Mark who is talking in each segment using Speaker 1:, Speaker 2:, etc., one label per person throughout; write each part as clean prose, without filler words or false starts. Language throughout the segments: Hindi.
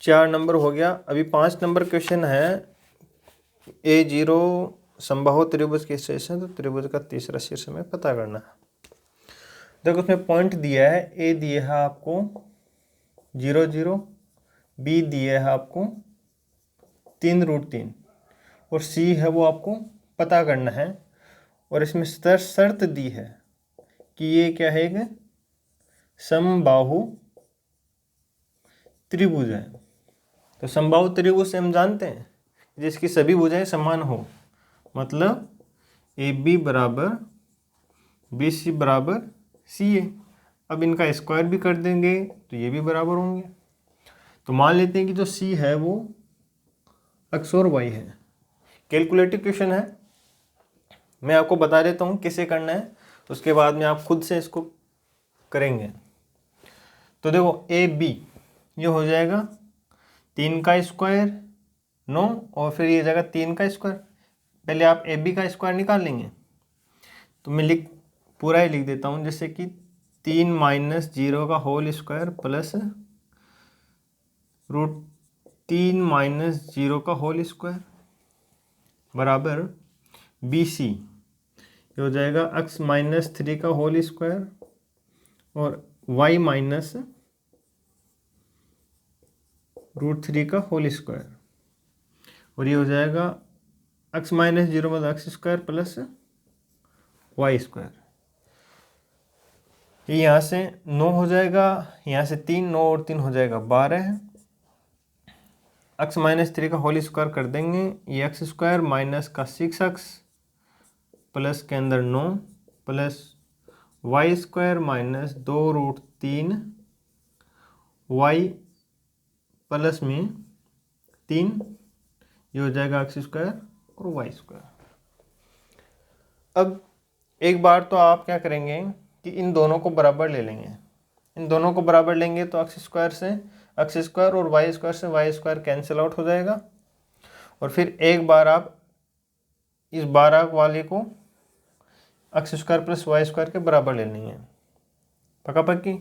Speaker 1: 4 नंबर हो गया। अभी 5 नंबर क्वेश्चन है। A0 समबाहु त्रिभुज के शीर्ष है, तो त्रिभुज का तीसरा शीर्ष हमें पता करना है। देखो उसमें पॉइंट दिया है, ए दिया है आपको 0 0, बी दिया है आपको 3√3 और सी है वो आपको पता करना है। और इसमें शर्त दी है कि ये क्या है, एक समबाहु त्रिभुज है। तो समबाहु त्रिभुज से हम जानते हैं जिसकी सभी भुजाएं समान हो, मतलब ए बी बराबर बी सी बराबर सी ए। अब इनका स्क्वायर भी कर देंगे तो ये भी बराबर होंगे। तो मान लेते हैं कि जो सी है वो एक्स और वाई है। कैलकुलेटिव क्वेश्चन है, मैं आपको बता देता हूँ किसे करना है, उसके बाद में आप खुद से इसको करेंगे। तो देखो ए बी ये हो जाएगा 3 का स्क्वायर 9 और फिर ये जाएगा 3 का स्क्वायर। पहले आप ए बी का स्क्वायर निकाल लेंगे, तो मैं पूरा ही लिख देता हूँ, जैसे कि 3 - 0 का होल स्क्वायर प्लस √3 - 0 का होल स्क्वायर बराबर बी सी ये हो जाएगा x - 3 का होल स्क्वायर और y - √3 का होल स्क्वायर, और ये हो जाएगा x - 0 मतलब x square plus y square. ये यहाँ से 9 हो जाएगा, यहाँ से 3 9 और 3 हो जाएगा 12 है। x - 3 का होल स्क्वायर कर देंगे, ये एक्स स्क्वायर माइनस का 6x प्लस के अंदर 9 plus y square minus 2√3 y plus में 3, ये हो जाएगा एक्स स्क्वायर और वाई स्क्वायर। अब एक बार तो आप क्या करेंगे कि इन दोनों को बराबर ले लेंगे। इन दोनों को बराबर लेंगे तो एक्स स्क्वायर से एक्स स्क्वायर और वाई स्क्वायर से वाई स्क्वायर कैंसिल आउट हो जाएगा। और फिर एक बार आप इस 12 वाले को x square plus y square के बराबर ले लेंगे, पक्का पक्की।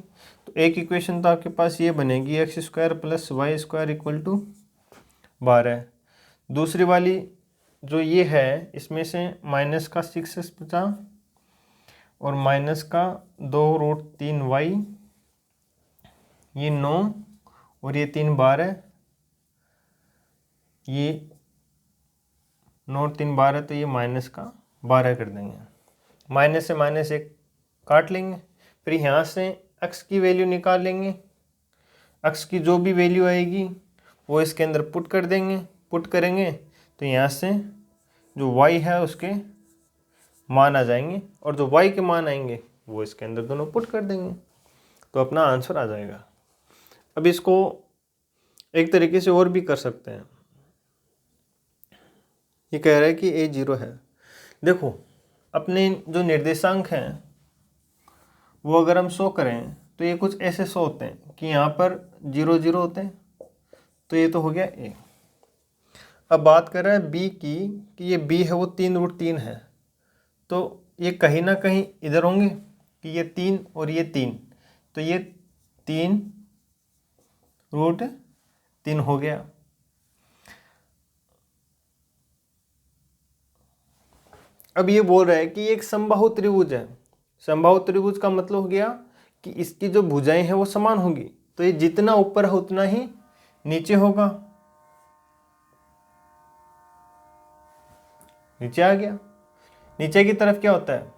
Speaker 1: तो एक इक्वेशन तो आपके पास ये बनेगी x square plus y square equal to 12। दूसरी वाली जो ये है इसमें से माइनस का 6x बचा और माइनस का 2√3 वाई, ये 9 और ये 3 12, ये 9 और 3 12, तो ये माइनस का 12 कर देंगे। माइनस से माइनस एक काट लेंगे, फिर यहाँ से x की वैल्यू निकाल लेंगे। x की जो भी वैल्यू आएगी वो इसके अंदर पुट कर देंगे। पुट करेंगे तो यहाँ से जो y है उसके मान आ जाएंगे और जो y के मान आएंगे वो इसके अंदर दोनों पुट कर देंगे, तो अपना आंसर आ जाएगा। अब इसको एक तरीके से और भी कर सकते हैं। ये कह रहा है कि A0 है। देखो अपने जो निर्देशांक हैं वो अगर हम शो करें तो ये कुछ ऐसे शो होते हैं कि यहाँ पर 0 0 होते हैं, तो ये तो हो गया A। अब बात कर रहा है B की कि ये B है वो 3√3 है, तो ये कहीं ना कहीं इधर होंगे कि ये 3 और ये 3, तो ये 3√3 हो गया। अब ये बोल रहा है कि ये एक समबाहु त्रिभुज है। समबाहु त्रिभुज का मतलब हो गया कि इसकी जो भुजाएं हैं वो समान होंगी, तो ये जितना ऊपर है उतना ही नीचे होगा। नीचे आ गया। नीचे की तरफ क्या होता है,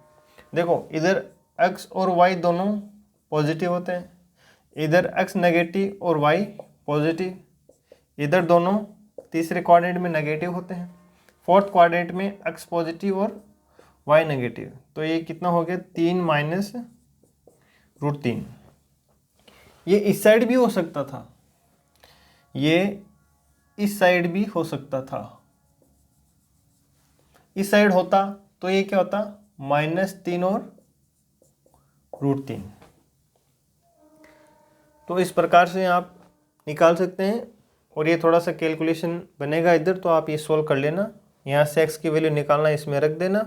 Speaker 1: देखो इधर x और y दोनों पॉजिटिव होते हैं, इधर x नेगेटिव और y पॉजिटिव, इधर दोनों तीसरे क्वाड्रेंट में नेगेटिव होते हैं, फोर्थ क्वाड्रेंट में x पॉजिटिव और y नेगेटिव। तो ये कितना हो गया 3 - √3। ये इस साइड भी हो सकता था, ये इस साइड भी हो सकता था। इस साइड होता तो ये क्या होता -3 और √3। तो इस प्रकार से आप निकाल सकते हैं। और ये थोड़ा सा कैलकुलेशन बनेगा इधर, तो आप ये सोल्व कर लेना। यहाँ से x की वैल्यू निकालना, इसमें रख देना,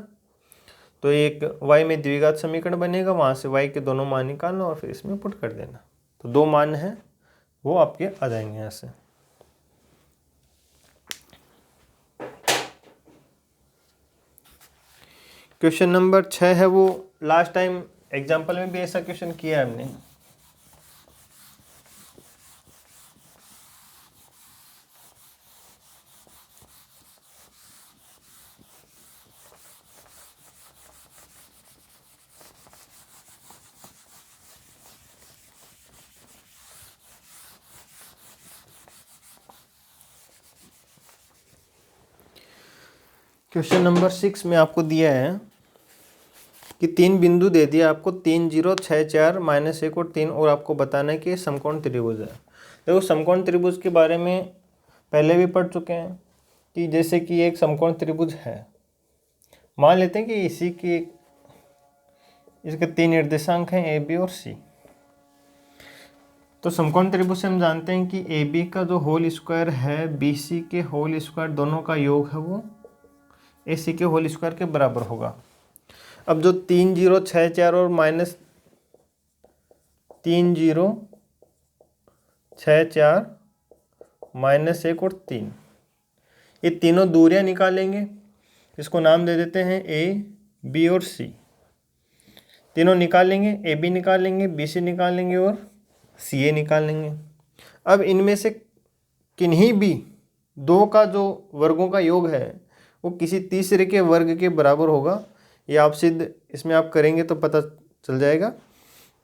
Speaker 1: तो एक y में द्विघात समीकरण बनेगा, वहाँ से y के दोनों मान निकालना और फिर इसमें पुट कर देना। तो 2 मान हैं वो आपके आ जाएंगे यहाँ से। क्वेश्चन नंबर 6 है वो लास्ट टाइम एग्जाम्पल में भी ऐसा क्वेश्चन किया है हमने। क्वेश्चन नंबर 6 में आपको दिया है कि 3 बिंदु दे दिया आपको, 3 0 6 4 -1 और 3, और आपको बताना है कि ये समकोण त्रिभुज है। देखो समकोण त्रिभुज के बारे में पहले भी पढ़ चुके हैं कि जैसे कि एक समकोण त्रिभुज है, मान लेते हैं कि इसके 3 निर्देशांक हैं ए बी और सी। तो समकोण त्रिभुज से हम जानते हैं कि ए बी का जो होल स्क्वायर है बी सी के होल स्क्वायर दोनों का योग है वो ए सी के होल स्क्वायर के बराबर होगा। अब जो 3 0 6 4 और -3 0 6 4 -1 और 3, ये तीनों दूरियां निकालेंगे। इसको नाम दे देते हैं ए बी और सी। तीनों निकालेंगे, ए बी निकालेंगे, बी सी निकालेंगे और सी ए निकालेंगे। अब इनमें से किन्हीं भी दो का जो वर्गों का योग है वो किसी तीसरे के वर्ग के बराबर होगा। ये आप सिद्ध इसमें आप करेंगे तो पता चल जाएगा,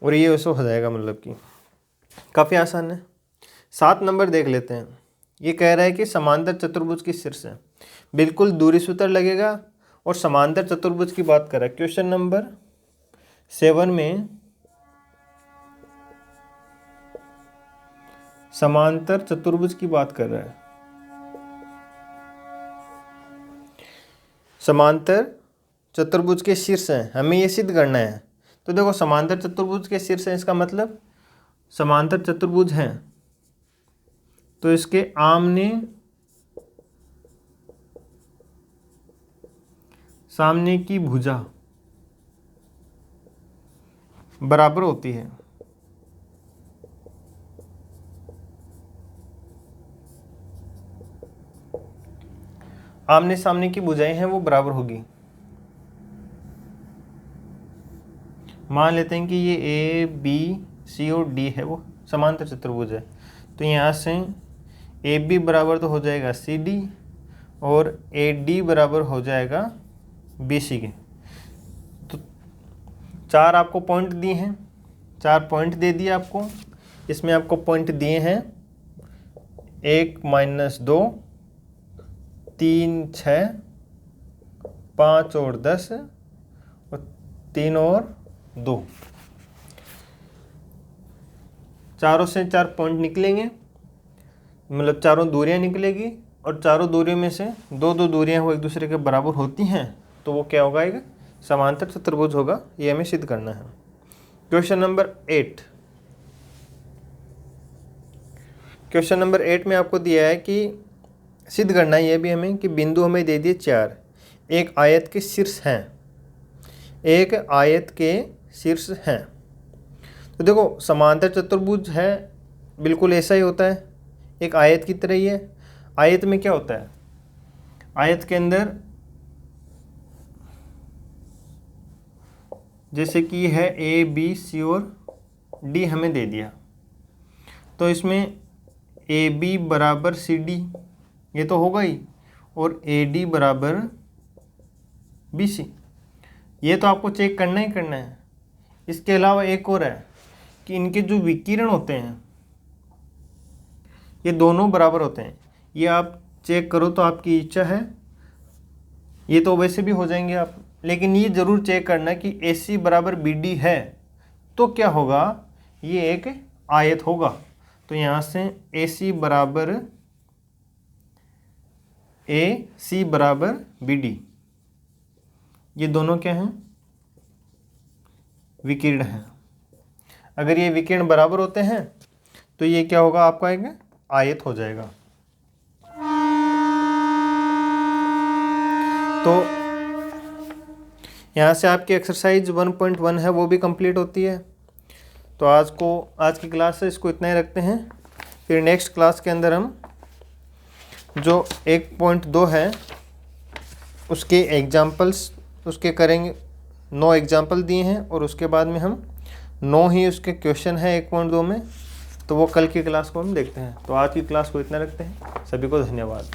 Speaker 1: और ये वैसे हो जाएगा, मतलब कि काफ़ी आसान है। 7 नंबर देख लेते हैं। ये कह रहा है कि समांतर चतुर्भुज की शीर्ष है, बिल्कुल दूरी सूत्र लगेगा और समांतर चतुर्भुज की बात कर रहा है। क्वेश्चन नंबर 7 में समांतर चतुर्भुज की बात कर रहा है। समांतर चतुर्भुज के शीर्ष हैं, हमें ये सिद्ध करना है। तो देखो समांतर चतुर्भुज के शीर्ष हैं, इसका मतलब समांतर चतुर्भुज हैं तो इसके आमने सामने की भुजा बराबर होती है। आमने सामने की भुजाएं हैं वो बराबर होगी। मान लेते हैं कि ये ए बी सी और डी है वो समांतर चतुर्भुज है, तो यहाँ से ए बी बराबर तो हो जाएगा सी डी और ए डी बराबर हो जाएगा बी सी के। तो 4 आपको पॉइंट दिए हैं, 4 पॉइंट दे दिए आपको। इसमें आपको पॉइंट दिए हैं 1 -2 3 6 5 और 10 और 3 और 2, चारों से 4 पॉइंट निकलेंगे, मतलब चारों दूरियां निकलेगी, और चारों दूरियों में से दो दूरियां वो एक दूसरे के बराबर होती हैं, तो वो क्या होगा, एक समांतर चतुर्भुज होगा। ये हमें सिद्ध करना है। Question number 8। क्वेश्चन नंबर 8 में आपको दिया है कि सिद्ध करना है ये भी हमें कि बिंदु हमें दे दिए 4, एक आयत के शीर्ष हैं, एक आयत के शीर्ष हैं। तो देखो समांतर चतुर्भुज है, बिल्कुल ऐसा ही होता है, एक आयत की तरह ही है। आयत में क्या होता है, आयत के अंदर जैसे कि है ए बी सी और डी हमें दे दिया, तो इसमें ए बी बराबर सी डी ये तो होगा ही, और ए डी बराबर बी सी, ये तो आपको चेक करना ही करना है। इसके अलावा एक और है कि इनके जो विकिरण होते हैं ये दोनों बराबर होते हैं। ये आप चेक करो तो आपकी इच्छा है, ये तो वैसे भी हो जाएंगे आप, लेकिन ये ज़रूर चेक करना कि ए सी बराबर बी डी है तो क्या होगा, ये एक आयत होगा। तो यहाँ से ए सी बराबर ए सी बराबर बी डी, ये दोनों क्या हैं, विकिरण हैं। अगर ये विकिरण बराबर होते हैं तो ये क्या होगा, आपका एक आयत हो जाएगा। तो यहाँ से आपकी एक्सरसाइज 1.1 है वो भी कंप्लीट होती है। तो आज की क्लास है इसको इतना ही रखते हैं। फिर नेक्स्ट क्लास के अंदर हम जो 1.2 है उसके एग्जाम्पल्स उसके करेंगे, 9 एग्जाम्पल दिए हैं और उसके बाद में हम 9 ही उसके क्वेश्चन है 1.2 में, तो वो कल की क्लास को हम देखते हैं। तो आज की क्लास को इतना रखते हैं। सभी को धन्यवाद।